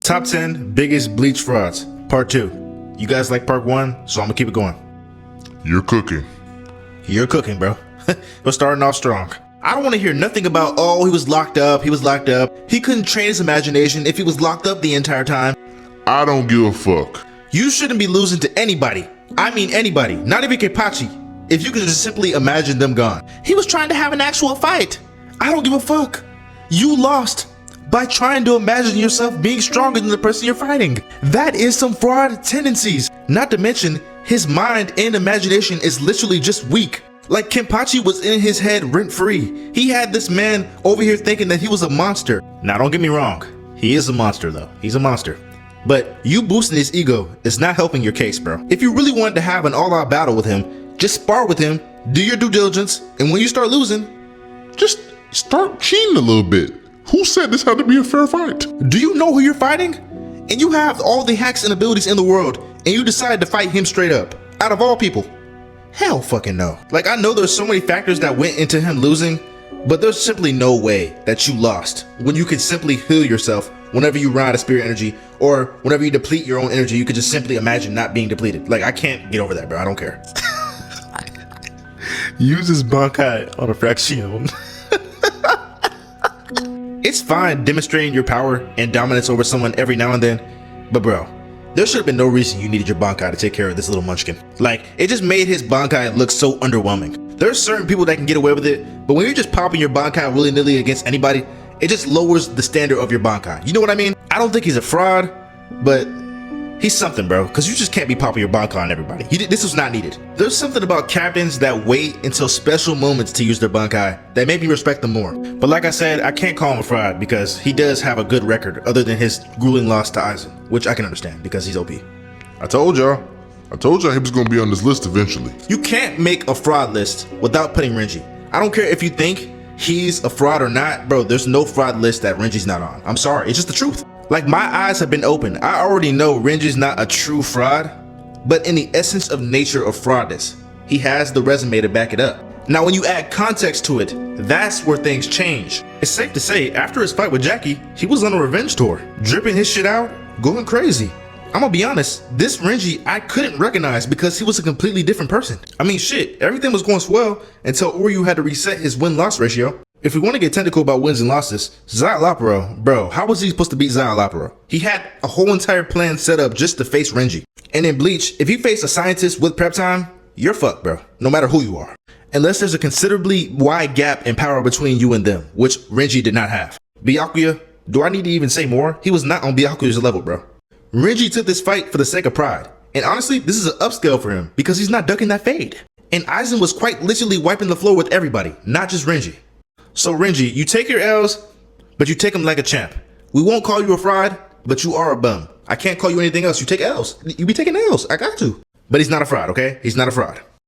Top 10 biggest Bleach frauds, part 2. You guys like part 1, so I'm gonna keep it going. You're cooking. You're cooking, bro. We're starting off strong. I don't want to hear nothing about, oh, he was locked up. He couldn't train his imagination if he was locked up the entire time. I don't give a fuck. You shouldn't be losing to anybody. I mean anybody, not even Kenpachi. If you could just simply imagine them gone. He was trying to have an actual fight. I don't give a fuck. You lost by trying to imagine yourself being stronger than the person you're fighting. That is some fraud tendencies. Not to mention, his mind and imagination is literally just weak. Like Kenpachi was in his head rent-free. He had this man over here thinking that he was a monster. Now don't get me wrong, he is a monster though. He's a monster. But you boosting his ego is not helping your case, bro. If you really wanted to have an all-out battle with him, just spar with him, do your due diligence, and when you start losing, Just start cheating a little bit. Who said this had to be a fair fight? do you know who you're fighting? And you have all the hacks and abilities in the world, and you decide to fight him straight up, out of all people. Hell fucking no. Like, I know there's so many factors that went into him losing, but there's simply no way that you lost when you could simply heal yourself whenever you ride a spirit energy, or whenever you deplete your own energy, you could just simply imagine not being depleted. Like, I can't get over that, bro. I don't care. Use his Bankai on a fraction. It's fine demonstrating your power and dominance over someone every now and then, but bro, there should have been no reason you needed your Bankai to take care of this little munchkin. Like, it just made his Bankai look so underwhelming. There's certain people that can get away with it, but when you're just popping your Bankai willy-nilly against anybody, it just lowers the standard of your Bankai. You know what I mean? I don't think he's a fraud, but he's something, bro, because you just can't be popping your Bankai on everybody. This was not needed. There's something about captains that wait until special moments to use their Bankai that made me respect them more. But like I said, I can't call him a fraud because he does have a good record other than his grueling loss to Aizen, which I can understand because he's OP. I told y'all he was gonna be on this list eventually. You can't make a fraud list without putting Renji. I don't care if you think he's a fraud or not, bro, there's no fraud list that Renji's not on. I'm sorry, it's just the truth. Like, my eyes have been opened. I already know Renji's not a true fraud, but in the essence of nature of fraudness, he has the resume to back it up. Now, when you add context to it, that's where things change. It's safe to say, after his fight with Jackie, he was on a revenge tour, dripping his shit out, going crazy. I'm gonna be honest, this Renji I couldn't recognize because he was a completely different person. I mean, shit, everything was going swell until Uryu had to reset his win-loss ratio. If we want to get technical about wins and losses, Zayalaparo, bro, how was he supposed to beat Zayalaparo? He had a whole entire plan set up just to face Renji. And in Bleach, if you face a scientist with prep time, you're fucked, bro, no matter who you are. Unless there's a considerably wide gap in power between you and them, which Renji did not have. Byakuya, do I need to even say more? He was not on Byakuya's level, bro. Renji took this fight for the sake of pride. And honestly, this is an upscale for him because he's not ducking that fade. And Aizen was quite literally wiping the floor with everybody, not just Renji. So Renji, you take your L's, but you take them like a champ. We won't call you a fraud, but you are a bum. I can't call you anything else. You take L's. You be taking L's. I got to. But he's not a fraud, okay? He's not a fraud.